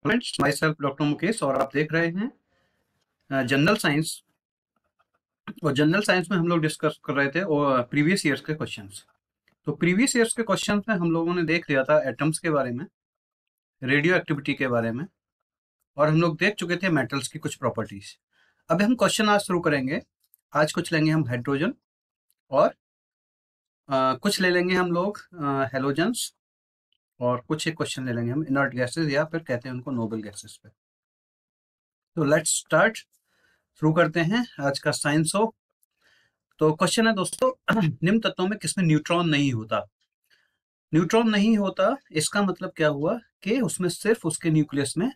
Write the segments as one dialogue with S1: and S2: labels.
S1: Friends, my self doctor Mukesh और आप देख रहे हैं जनरल साइंस। और जनरल साइंस में हम लोग डिस्कस कर रहे थे और प्रीवियस ईयर्स के क्वेश्चंस। तो प्रीवियस ईयर्स के क्वेश्चंस में हम लोगों ने देख लिया था एटम्स के बारे में, रेडियो एक्टिविटी के बारे में, और हम लोग देख चुके थे मेटल्स की कुछ प्रॉपर्टीज। अब हम क्वेश्चन आज शुरू करेंगे। आज कुछ लेंगे हम हाइड्रोजन और कुछ ले लेंगे हम लोग हेलोजेंस, और कुछ एक क्वेश्चन ले लेंगे हम इनर्ट गैसेस, या फिर कहते हैं उनको नोबल गैसेस पे। तो लेट्स स्टार्ट, शुरू करते हैं आज का साइंस ऑफ। तो क्वेश्चन है दोस्तों, निम्न तत्वों में किसमें न्यूट्रॉन नहीं होता? न्यूट्रॉन नहीं होता, इसका मतलब क्या हुआ कि उसमें सिर्फ उसके न्यूक्लियस में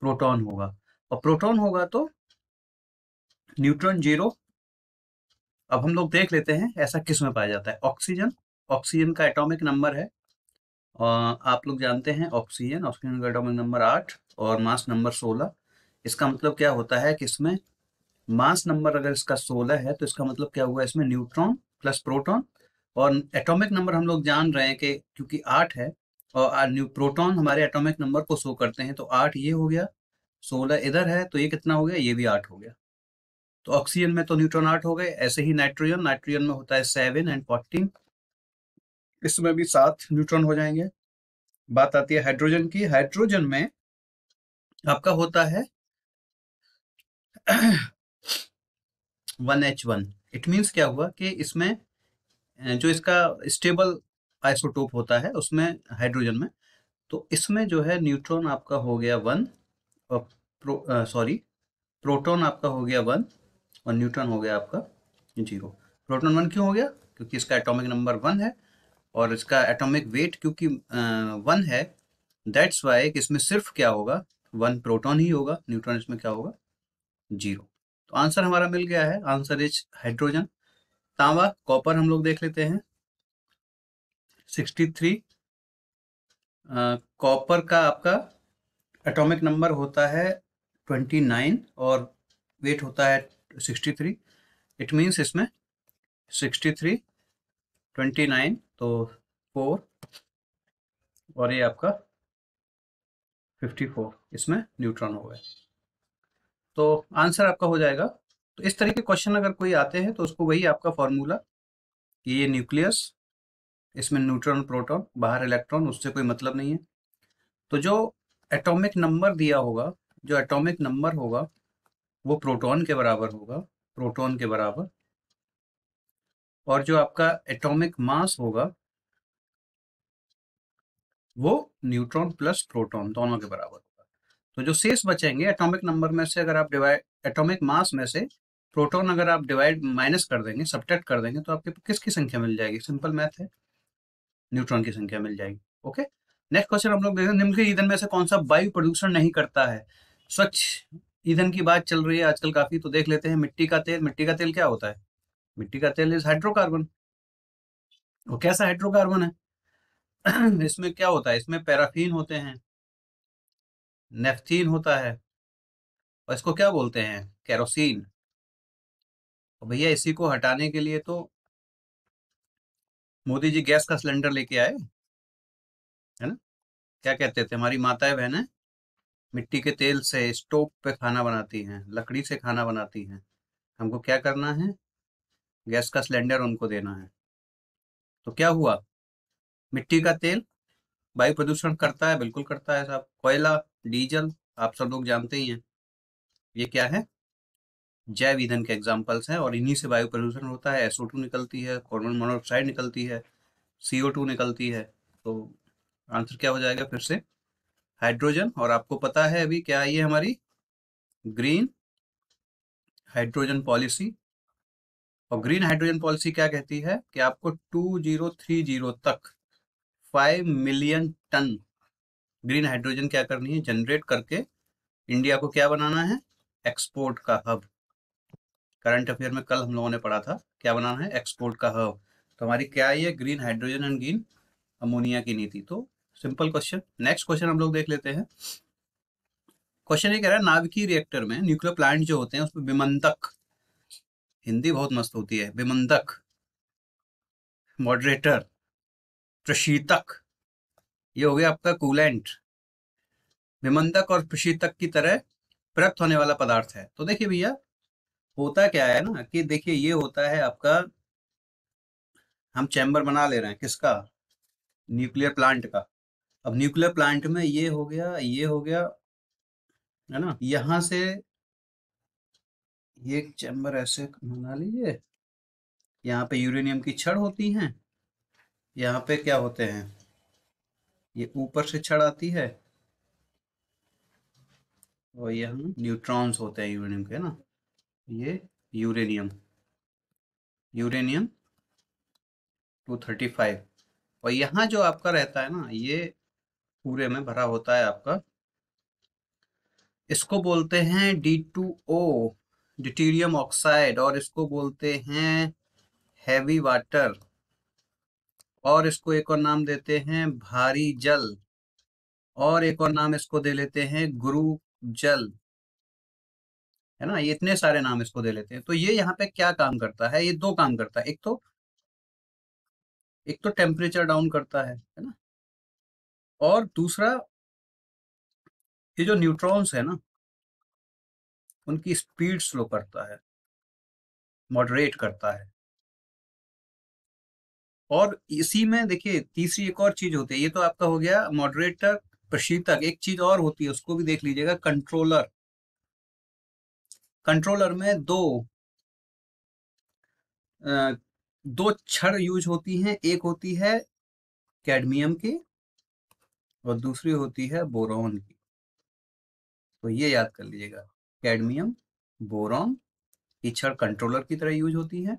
S1: प्रोटॉन होगा, और प्रोटॉन होगा तो न्यूट्रॉन जीरो। अब हम लोग देख लेते हैं ऐसा किस में पाया जाता है। ऑक्सीजन, ऑक्सीजन का एटॉमिक नंबर है, आप लोग जानते हैं ऑक्सीजन, ऑक्सीजन का एटॉमिक नंबर 8 और मास नंबर 16। इसका मतलब क्या होता है कि इसमें मास नंबर अगर इसका 16 है तो इसका मतलब क्या हुआ, इसमें न्यूट्रॉन प्लस प्रोटॉन। और एटॉमिक नंबर हम लोग जान रहे हैं कि क्योंकि 8 है और न्यू प्रोटॉन हमारे एटॉमिक नंबर को शो करते हैं, तो 8 ये हो गया, 16 इधर है, तो ये कितना हो गया, ये भी 8 हो गया। तो ऑक्सीजन में तो न्यूट्रॉन 8 हो गए। ऐसे ही नाइट्रोजन, नाइट्रोजन में होता है 7 एंड 14, इसमें भी 7 न्यूट्रॉन हो जाएंगे। बात आती है हाइड्रोजन की। हाइड्रोजन में आपका होता है 1H1। इट मीन्स क्या हुआ कि इसमें जो इसका स्टेबल आइसोटोप होता है उसमें, हाइड्रोजन में, तो इसमें जो है न्यूट्रॉन आपका हो गया 1 और प्रोटॉन आपका हो गया 1 और न्यूट्रॉन हो गया आपका 0। प्रोटॉन 1 क्यों हो गया? क्योंकि इसका एटॉमिक नंबर 1 है और इसका एटॉमिक वेट क्योंकि 1 है, दैट्स वाई इसमें सिर्फ क्या होगा, 1 प्रोटॉन ही होगा, न्यूट्रॉन इसमें क्या होगा, 0। तो आंसर हमारा मिल गया है, आंसर इज हाइड्रोजन। तांबा, कॉपर हम लोग देख लेते हैं 63। कॉपर का आपका एटॉमिक नंबर होता है 29 और वेट होता है 63। इट मीन्स इसमें 63, 29 तो 4 और ये आपका 54, इसमें न्यूट्रॉन हो गए। तो आंसर आपका हो जाएगा। तो इस तरह के क्वेश्चन अगर कोई आते हैं तो उसको वही आपका फॉर्मूला कि ये न्यूक्लियस, इसमें न्यूट्रॉन प्रोटॉन, बाहर इलेक्ट्रॉन, उससे कोई मतलब नहीं है। तो जो एटॉमिक नंबर दिया होगा, जो एटॉमिक नंबर होगा वो प्रोटॉन के बराबर होगा, प्रोटॉन के बराबर, और जो आपका एटॉमिक मास होगा वो न्यूट्रॉन प्लस प्रोटॉन दोनों के बराबर होगा। तो जो शेष बचेंगे एटॉमिक नंबर में से, अगर आप डिवाइड, एटॉमिक मास में से प्रोटॉन अगर आप डिवाइड माइनस कर देंगे, सब्ट्रैक्ट कर देंगे, तो आपके किसकी संख्या मिल जाएगी? सिंपल मैथ है, न्यूट्रॉन की संख्या मिल जाएगी। ओके, नेक्स्ट क्वेश्चन हम लोग देखते हैं, निम्नलिखित ईंधन में से कौन सा वायु प्रदूषण नहीं करता है? स्वच्छ ईंधन की बात चल रही है आजकल काफी, तो देख लेते हैं मिट्टी का तेल। मिट्टी का तेल क्या होता है? मिट्टी का तेल इज हाइड्रोकार्बन। वो कैसा हाइड्रोकार्बन है? इसमें क्या होता है, इसमें पैराफिन होते हैं, नेफ्थीन होता है, और इसको क्या बोलते हैं, केरोसिन। और भैया इसी को हटाने के लिए तो मोदी जी गैस का सिलेंडर लेके आए, है ना। क्या कहते थे हमारी माताएं बहनें, मिट्टी के तेल से स्टोव पे खाना बनाती हैं, लकड़ी से खाना बनाती हैं। हमको क्या करना है, गैस का सिलेंडर उनको देना है। तो क्या हुआ, मिट्टी का तेल वायु प्रदूषण करता है, बिल्कुल करता है साहब। कोयला, डीजल, आप सब लोग जानते ही हैं, ये क्या है, जैव ईंधन के एग्जाम्पल्स हैं, और इन्हीं से वायु प्रदूषण होता है। SO2 निकलती है, कार्बन मोनोऑक्साइड निकलती है, CO2 निकलती है। तो आंसर क्या हो जाएगा फिर से, हाइड्रोजन। और आपको पता है अभी क्या आई है हमारी ग्रीन हाइड्रोजन पॉलिसी। और ग्रीन हाइड्रोजन पॉलिसी क्या कहती है कि आपको 2030 तक 5 मिलियन टन ग्रीन हाइड्रोजन क्या करनी है, जनरेट करके इंडिया को क्या बनाना है, एक्सपोर्ट का हब। करंट अफेयर में कल हम लोगों ने पढ़ा था, क्या बनाना है, एक्सपोर्ट का हब। तो हमारी क्या है, green hydrogen and green ammonia की नीति। तो सिंपल क्वेश्चन। नेक्स्ट क्वेश्चन हम लोग देख लेते हैं। क्वेश्चन ये कह रहा है, नाभिकीय रिएक्टर में, न्यूक्लियर प्लांट जो होते हैं उसमें विमंदक, हिंदी बहुत मस्त होती है, विमंदक, मॉडरेटर, प्रशीतक, ये हो गया आपका कूलेंट, विमंदक और प्रशीतक की तरह प्रयुक्त होने वाला पदार्थ है। तो देखिए भैया, होता क्या है ना कि देखिए ये होता है आपका, हम चैम्बर बना ले रहे हैं किसका, न्यूक्लियर प्लांट का। अब न्यूक्लियर प्लांट में ये हो गया, ये हो गया, है ना, यहाँ से ये एक चैम्बर ऐसे बना लीजिए, यहाँ पे यूरेनियम की छड़ होती हैं, यहाँ पे क्या होते हैं, ये ऊपर से छड़ आती है, और यहाँ न्यूट्रॉन्स होते हैं यूरेनियम के ना, ये यूरेनियम, यूरेनियम 235, और यहाँ जो आपका रहता है ना, ये पूरे में भरा होता है आपका, इसको बोलते हैं D2O, ड्यूटेरियम ऑक्साइड, और इसको बोलते हैं हैवी वाटर, और इसको एक और नाम देते हैं भारी जल, और एक और नाम इसको दे लेते हैं गुरु जल, है ना। ये इतने सारे नाम इसको दे लेते हैं। तो ये यहाँ पे क्या काम करता है, ये दो काम करता है, एक तो टेम्परेचर डाउन करता है ना, और दूसरा ये जो न्यूट्रॉन्स है ना, उनकी स्पीड स्लो करता है, मॉडरेट करता है। और इसी में देखिए तीसरी एक और चीज होती है, ये तो आपका हो गया मॉडरेटर प्रशीतक, एक चीज और होती है उसको भी देख लीजिएगा, कंट्रोलर। कंट्रोलर में अ, दो छड़ यूज होती हैं, एक होती है कैडमियम की और दूसरी होती है बोरॉन की। तो ये याद कर लीजिएगा, कैडमियम, बोरॉन की छड़ कंट्रोलर की तरह यूज होती है।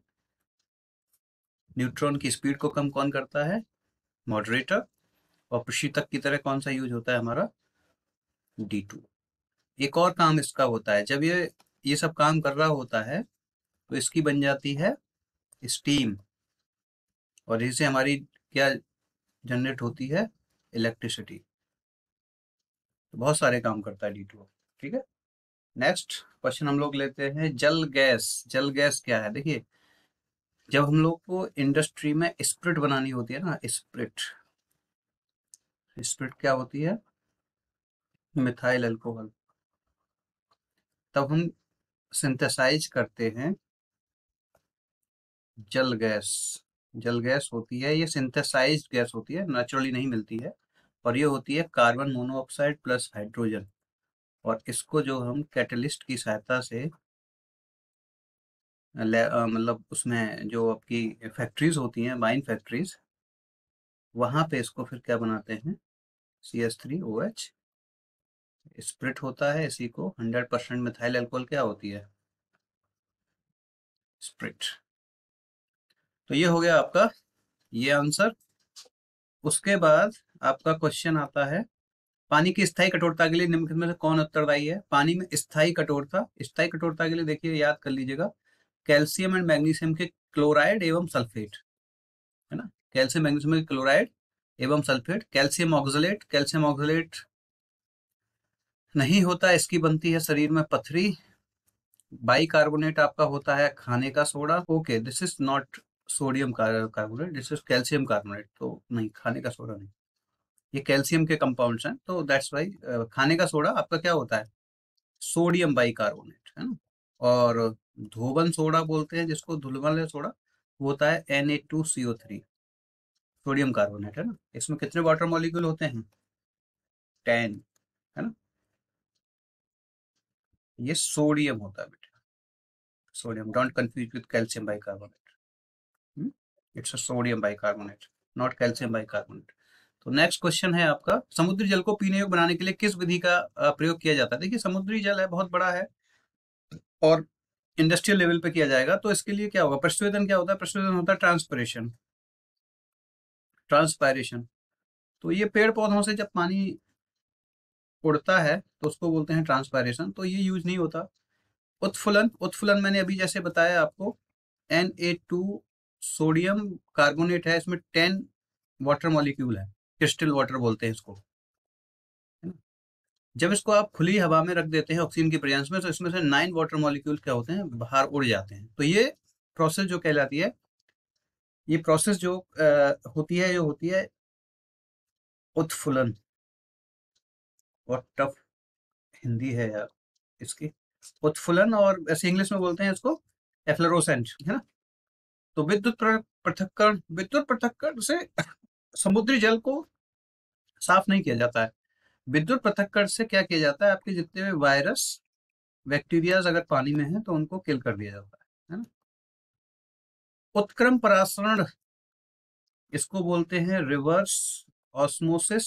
S1: न्यूट्रॉन की स्पीड को कम कौन करता है, मॉडरेटर। और प्रशीतक की तरह कौन सा यूज होता है हमारा, D2। एक और काम इसका होता है, जब ये सब काम कर रहा होता है तो इसकी बन जाती है स्टीम, और इससे हमारी क्या जनरेट होती है, इलेक्ट्रिसिटी। तो बहुत सारे काम करता है D2। ठीक है, नेक्स्ट क्वेश्चन हम लोग लेते हैं, जल गैस। जल गैस क्या है, देखिए जब हम लोग को इंडस्ट्री में स्प्रिट बनानी होती है ना, स्प्रिट, स्प्रिट क्या होती है, मिथाइल अल्कोहल, तब हम सिंथेसाइज करते हैं जल गैस। जल गैस होती है, ये सिंथेसाइज्ड गैस होती है, नेचुरली नहीं मिलती है, और ये होती है कार्बन मोनोऑक्साइड प्लस हाइड्रोजन। और इसको जो हम कैटलिस्ट की सहायता से मतलब उसमें जो आपकी फैक्ट्रीज होती हैं, वाइन फैक्ट्रीज, वहां पे इसको फिर क्या बनाते हैं, CH3OH, स्प्रिट होता है। इसी को 100% मिथाइल अल्कोहल क्या होती है, स्प्रिट। तो ये हो गया आपका ये आंसर। उसके बाद आपका क्वेश्चन आता है, पानी की स्थायी कठोरता के लिए निम्नलिखित में से कौन उत्तरदायी है। पानी में स्थायी कठोरता, स्थायी कठोरता के लिए देखिए याद कर लीजिएगा, कैल्शियम एंड मैग्नीशियम के क्लोराइड एवं सल्फेट, है ना, कैल्शियम मैग्नीशियम के क्लोराइड एवं sulphate. Calcium oxalate, calcium oxalate नहीं होता, इसकी बनती है शरीर में पथरी। बाइकार्बोनेट आपका होता है खाने का soda. Okay, this is not sodium carbonate, this is calcium carbonate, तो नहीं, खाने का सोडा नहीं, ये कैल्शियम के कंपाउंड्स हैं, तो दैट्स वाई खाने का सोडा आपका क्या होता है, सोडियम बाइकार्बोनेट, है ना। और धोबन सोडा बोलते हैं जिसको, धुलवन सोडा, वो होता है Na2CO3, सोडियम कार्बोनेट, है ना। इसमें कितने वाटर मॉलिक्यूल होते हैं, 10, है ना। ये सोडियम होता है बेटा, sodium, don't confuse with calcium bicarbonate, it's a sodium bicarbonate, not calcium bicarbonate. तो नेक्स्ट क्वेश्चन है आपका, समुद्री जल को पीने योग्य बनाने के लिए किस विधि का प्रयोग किया जाता है। देखिए समुद्री जल है, बहुत बड़ा है, और इंडस्ट्रियल लेवल पे किया जाएगा, तो इसके लिए क्या होगा, प्रस्वेदन क्या होता है, प्रस्वेदन होता है ट्रांसपिरेशन, ट्रांसपायरेशन। तो ये पेड़ पौधों से जब पानी उड़ता है तो उसको बोलते हैं ट्रांसपायरेशन, तो ये यूज नहीं होता। उत्फुलन, उत्फुलन मैंने अभी जैसे बताया आपको, Na2 सोडियम कार्बोनेट है, इसमें 10 वाटर मॉलिक्यूल है, क्रिस्टल वाटर बोलते हैं इसको, है ना। जब इसको आप खुली हवा में रख देते हैं ऑक्सीजन की प्रेजेंस में, तो इसमें से 9 वाटर मॉलिक्यूल क्या होते हैं, बाहर उड़ जाते हैं। तो ये प्रोसेस जो कहलाती है, ये प्रोसेस जो होती है, जो होती है उत्फुलन, और टफ हिंदी है यार इसकी, उत्फुल्लन, और ऐसे इंग्लिश में बोलते हैं इसको एफ्लोरोसेंट, है ना। तो पृथक्करण, विद्युत पृथक्करण से समुद्री जल को साफ नहीं किया जाता है। विद्युत पृथक्करण से क्या किया जाता है, आपके जितने भी वायरस बैक्टीरियाज अगर पानी में है तो उनको किल कर दिया जाता है ना। उत्क्रम परासरण, इसको बोलते हैं रिवर्स ऑस्मोसिस,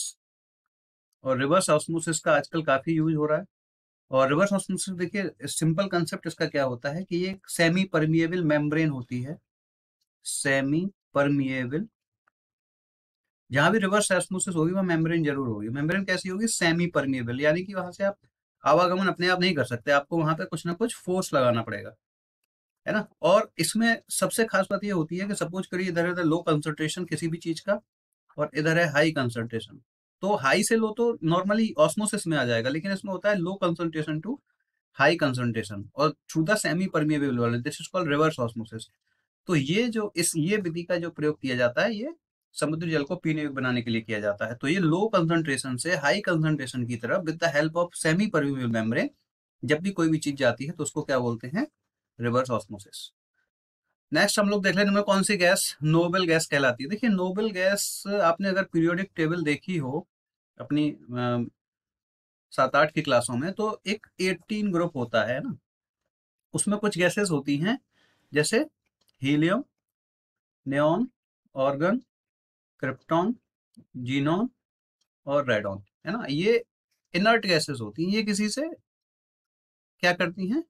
S1: और रिवर्स ऑस्मोसिस का आजकल काफी यूज हो रहा है। और रिवर्स ऑस्मोसिस देखिए, सिंपल कंसेप्ट इसका क्या होता है कि ये सेमी परमिएबल मेम्ब्रेन होती है, सेमी परमिएबल। जहां भी रिवर्स ऑस्मोसिस होगी वहां मेम्ब्रेन जरूर होगी। मेम्ब्रेन कैसी होगी, सेमी परमिएबल, यानी कि वहां से आप आवागमन अपने आप नहीं कर सकते, आपको वहां पे कुछ ना कुछ फोर्स लगाना पड़ेगा, है ना। और इसमें सबसे खास बात ये होती है कि सपोज करिए इधर इधर लो कंसंट्रेशन किसी भी चीज का, और इधर है हाई कंसंट्रेशन, तो हाई से लो तो नॉर्मली ऑस्मोसिस में आ जाएगा, लेकिन इसमें होता है low concentration to high concentration, और through the semi permeable wall, this is called reverse osmosis. तो ये विधि का जो प्रयोग किया जाता है, ये समुद्री जल को पीने योग्य बनाने के लिए किया जाता है। तो ये लो कंसंट्रेशन से हाई कंसंट्रेशन की तरफ with the help of semi permeable membrane, जब भी कोई भी चीज जाती है तो उसको क्या बोलते हैं, रिवर्स ऑस्मोसिस। नेक्स्ट हम लोग देख लेंगे में कौन सी गैस नोबल गैस कहलाती है। देखिए नोबल गैस, आपने अगर पीरियोडिक टेबल देखी हो अपनी 7-8 की क्लासों में, तो एक 18 ग्रुप होता है ना, उसमें कुछ गैसेस होती हैं जैसे helium, neon, organ, krypton, xenon और रेडॉन, है ना। ये इनर्ट गैसेस होती हैं, ये किसी से क्या करती हैं,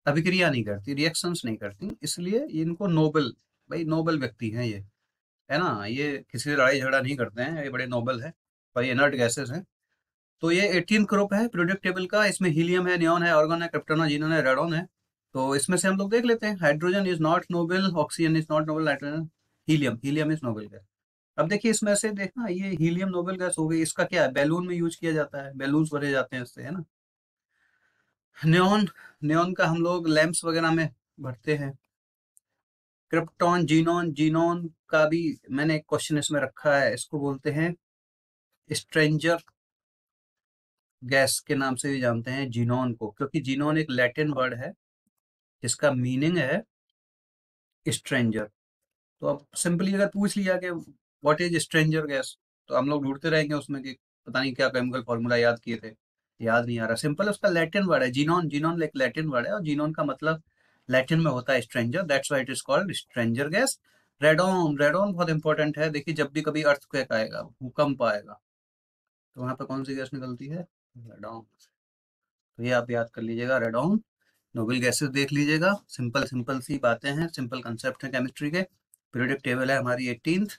S1: अभिक्रिया नहीं करती, रिएक्शंस नहीं करती, इसलिए इनको नोबल, भाई नोबल व्यक्ति हैं ये, है ना। ये किसी से लड़ाई झगड़ा नहीं करते हैं, ये बड़े नोबल है, और ये इनर्ट गैसेस हैं। तो ये 18 ग्रुप है पीरियोडिक टेबल का, इसमें हीलियम है, नियॉन है, ऑर्गन है, क्रिप्टॉन है, जीनॉन है, रेडॉन है। तो इसमें से हम लोग देख लेते हैं, hydrogen is not noble, oxygen is not noble, nitrogen, helium, helium is noble gas. अब देखिए इसमें से देखना, ये हीलियम नोबल गैस हो गई, इसका क्या है, बैलून में यूज किया जाता है, बैलून्स भरे जाते हैं इससे, है ना। नियॉन, नियॉन का हम लोग लैंप्स वगैरह में भरते हैं। क्रिप्टॉन, जीनॉन, जीनॉन का भी मैंने एक क्वेश्चन इसमें रखा है, इसको बोलते हैं स्ट्रेंजर गैस के नाम से भी जानते हैं जीनॉन को, क्योंकि जीनॉन एक लैटिन वर्ड है जिसका मीनिंग है स्ट्रेंजर। तो अब सिंपली अगर पूछ लिया कि व्हाट इज स्ट्रेंजर गैस, तो हम लोग ढूंढते रहेंगे उसमें कि पता नहीं क्या केमिकल फॉर्मूला याद किए थे, याद नहीं आ रहा। सिंपल उसका लैटिन वर्ड है जीनॉन, जीनॉन एक लैटिन वर्ड है, और जीनॉन का मतलब लैटिन में होता है stranger, that's why it is called stranger gas. Radon, radon बहुत इंपॉर्टेंट है, देखिए जब भी कभी अर्थक्वेक आएगा, भूकंप आएगा, तो वहां पे कौन सी गैस निकलती है, रेडॉन। तो ये आप याद कर लीजिएगा, रेडॉन। नोबल गैसेस देख लीजिएगा, सिंपल सिंपल सी बातें हैं, सिंपल कंसेप्ट है केमिस्ट्री के। पीरियोडिक टेबल है हमारी 18th,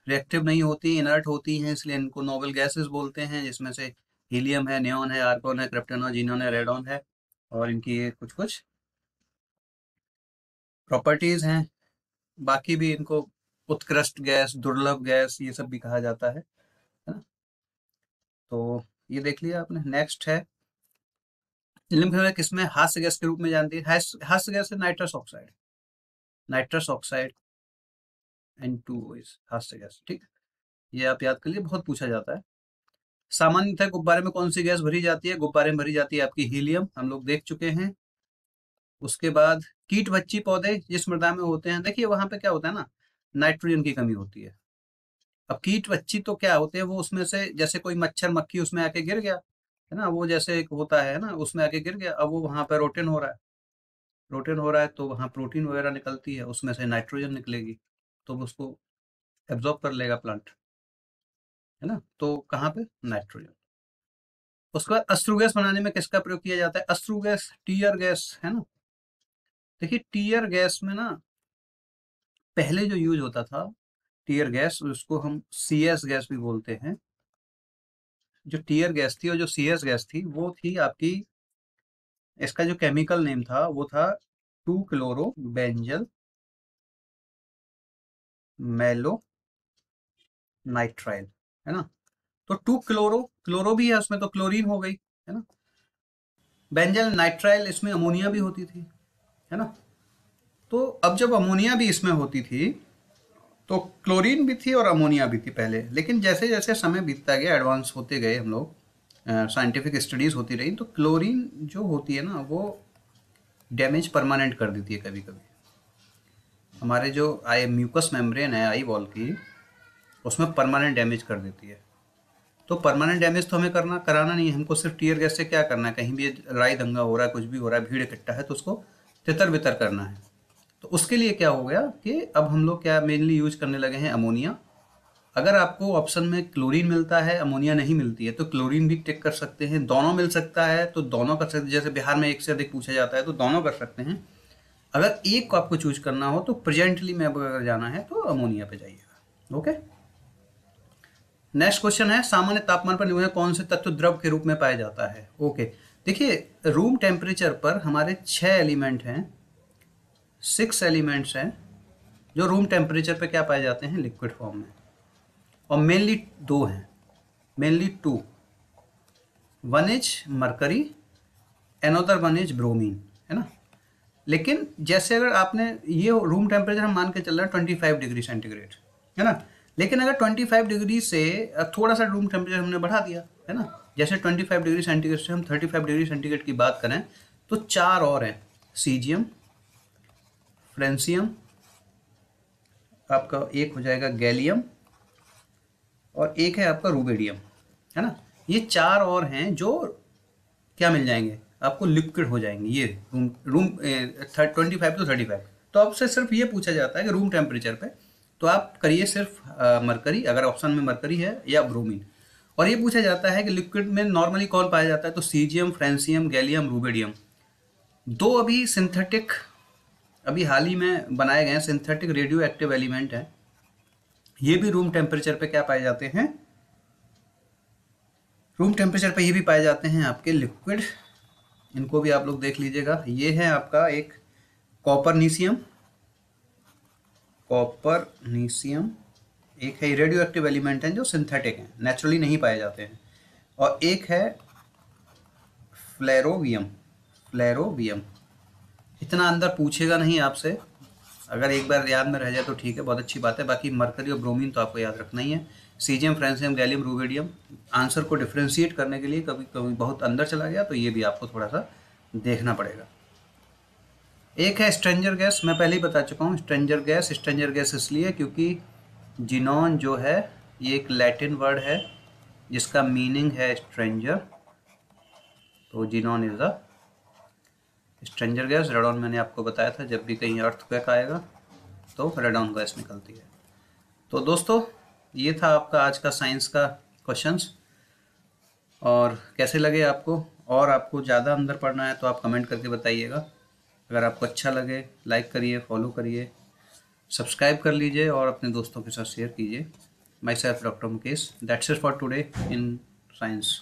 S1: रिएक्टिव नहीं होती, इनर्ट होती हैं, इसलिए इनको नोबल गैसेस बोलते हैं, जिसमें से हीलियम है, नियॉन है, आर्गोन है, क्रिप्टॉन है, जीनॉन है, रेडॉन है, और इनकी ये कुछ कुछ प्रॉपर्टीज हैं। बाकी भी इनको उत्कृष्ट गैस, दुर्लभ गैस, ये सब भी कहा जाता है ना। तो ये देख लिया आपने। नेक्स्ट है लिम्फ में किसमें हास्य गैस के रूप में जानती है, हास्य गैस है nitrous oxide, nitrous oxide N2O is हास्य गैस, ठीक है। ये आप याद कर लीजिए, बहुत पूछा जाता है। सामान्यतः गुब्बारे में कौन सी गैस भरी जाती है, गुब्बारे में भरी जाती है आपकी हीलियम, हम लोग देख चुके हैं। उसके बाद कीट बच्ची पौधे जिस मृदा में होते हैं, देखिए वहां पे क्या होता है ना, नाइट्रोजन की कमी होती है। अब कीट बच्ची तो क्या होते हैं, वो उसमें से जैसे कोई मच्छर मक्खी उसमें आके गिर गया, है ना, वो जैसे एक होता है ना, उसमें आके गिर गया, अब वो वहां पर रोटेन हो रहा है, रोटेन हो रहा है, तो वहां प्रोटीन वगैरह निकलती है, उसमें से नाइट्रोजन निकलेगी, तो वो उसको एब्जॉर्ब कर लेगा प्लांट, है ना। तो कहाँ पे, नाइट्रोजन। उसके बाद अश्रु गैस बनाने में किसका प्रयोग किया जाता है, अश्रु गैस, टीयर गैस, है ना। देखिए टीयर गैस में ना, पहले जो यूज होता था टीयर गैस, उसको हम CS गैस भी बोलते हैं। जो टीयर गैस थी और जो CS गैस थी, वो थी आपकी, इसका जो केमिकल नेम था वो था 2 क्लोरो बेंजल मेलो नाइट्राइल, है ना। तो 2 क्लोरो, क्लोरो भी है उसमें, तो क्लोरीन हो गई, है ना। बेंजल नाइट्राइल, इसमें अमोनिया भी होती थी, है ना। तो अब जब अमोनिया भी इसमें होती थी, तो क्लोरीन भी थी और अमोनिया भी थी पहले, लेकिन जैसे जैसे समय बीतता गया, एडवांस होते गए हम लोग, साइंटिफिक स्टडीज़ होती रही, तो क्लोरीन जो होती है ना वो डैमेज परमानेंट कर देती है कभी कभी। हमारे जो आई म्यूकस मेम्ब्रेन है आई वॉल की, उसमें परमानेंट डैमेज कर देती है। तो परमानेंट डैमेज तो हमें कराना नहीं है, हमको सिर्फ टीयर गैस से क्या करना है, कहीं भी लड़ाई दंगा हो रहा है, कुछ भी हो रहा है, भीड़ इकट्ठा है, तो उसको तितर बितर करना है। तो उसके लिए क्या हो गया कि अब हम लोग क्या मेनली यूज करने लगे हैं, अमोनिया। अगर आपको ऑप्शन में क्लोरीन मिलता है, अमोनिया नहीं मिलती है, तो क्लोरीन भी टिक कर सकते हैं। दोनों मिल सकता है तो दोनों कर सकते हैं, जैसे बिहार में एक से अधिक पूछा जाता है तो दोनों कर सकते हैं। अगर एक को आपको चूज करना हो तो प्रेजेंटली में अगर जाना है तो अमोनिया पे जाइएगा। ओके, नेक्स्ट क्वेश्चन है, सामान्य तापमान पर निर्भर कौन से तत्व द्रव के रूप में पाया जाता है। ओके, देखिए रूम टेम्परेचर पर हमारे 6 एलिमेंट हैं, 6 एलिमेंट्स हैं जो रूम टेम्परेचर पे क्या पाए जाते हैं, लिक्विड फॉर्म में। और मेनली 2 हैं, mainly 2, one is mercury, another one is bromine, है ना। लेकिन जैसे अगर आपने ये रूम टेम्परेचर हम मान के चल रहे हैं 25 डिग्री सेंटीग्रेड, है ना। लेकिन अगर 25 डिग्री से थोड़ा सा रूम टेम्परेचर हमने बढ़ा दिया, है ना, जैसे 25 डिग्री सेंटीग्रेड से हम 35 डिग्री सेंटीग्रेड की बात करें, तो 4 और हैं, सीजियम, फ्रेंसियम, आपका एक हो जाएगा गैलियम, और एक है आपका रूबेडियम, है ना। ये 4 और हैं जो क्या मिल जाएंगे आपको, लिक्विड हो जाएंगे। ये रूम रूम 25 to 35। तो आपसे सिर्फ ये पूछा जाता है कि रूम टेम्परेचर पे तो आप करिए सिर्फ मरकरी, अगर ऑप्शन में मरकरी है, या ब्रोमीन। और ये पूछा जाता है कि लिक्विड में नॉर्मली कौन पाया जाता है, तो सीजियम, फ्रेंसियम, गैलियम, रूबेडियम। 2 अभी सिंथेटिक, अभी हाल ही में बनाए गए सिंथेटिक रेडियो एक्टिव एलिमेंट है, ये भी रूम टेम्परेचर पे क्या पाए जाते हैं, रूम टेम्परेचर पे ये भी पाए जाते हैं आपके लिक्विड। इनको भी आप लोग देख लीजिएगा। ये है आपका एक कॉपरनीशियम, कॉपरनीशियम एक है, रेडियो एक्टिव एलिमेंट है जो सिंथेटिक हैं, नेचुरली नहीं पाए जाते हैं। और एक है फ्लेरोवियम, फ्लेरोवियम। इतना अंदर पूछेगा नहीं आपसे, अगर एक बार याद में रह जाए तो ठीक है, बहुत अच्छी बात है। बाकी मरकरी और ब्रोमीन तो आपको याद रखना ही है। Caesium, francium, gallium, rubidium. Answer को डिफ्रेंशिएट करने के लिए कभी कभी बहुत अंदर चला गया तो ये भी आपको थोड़ा सा देखना पड़ेगा। एक है स्ट्रेंजर गैस, मैं पहले ही बता चुका हूँ। स्ट्रेंजर गैस इसलिए क्योंकि जिनॉन जो है ये एक लैटिन वर्ड है जिसका मीनिंग है स्ट्रेंजर, तो xenon is a stranger gas. Radon मैंने आपको बताया था, जब भी कहीं अर्थक्वेक आएगा तो रेडॉन गैस निकलती है। तो दोस्तों ये था आपका आज का साइंस का क्वेश्चंस, और कैसे लगे आपको, और आपको ज़्यादा अंदर पढ़ना है तो आप कमेंट करके बताइएगा। अगर आपको अच्छा लगे लाइक करिए, फॉलो करिए, सब्सक्राइब कर लीजिए और अपने दोस्तों के साथ शेयर कीजिए। My self doctor Mukesh, that's it for today in science.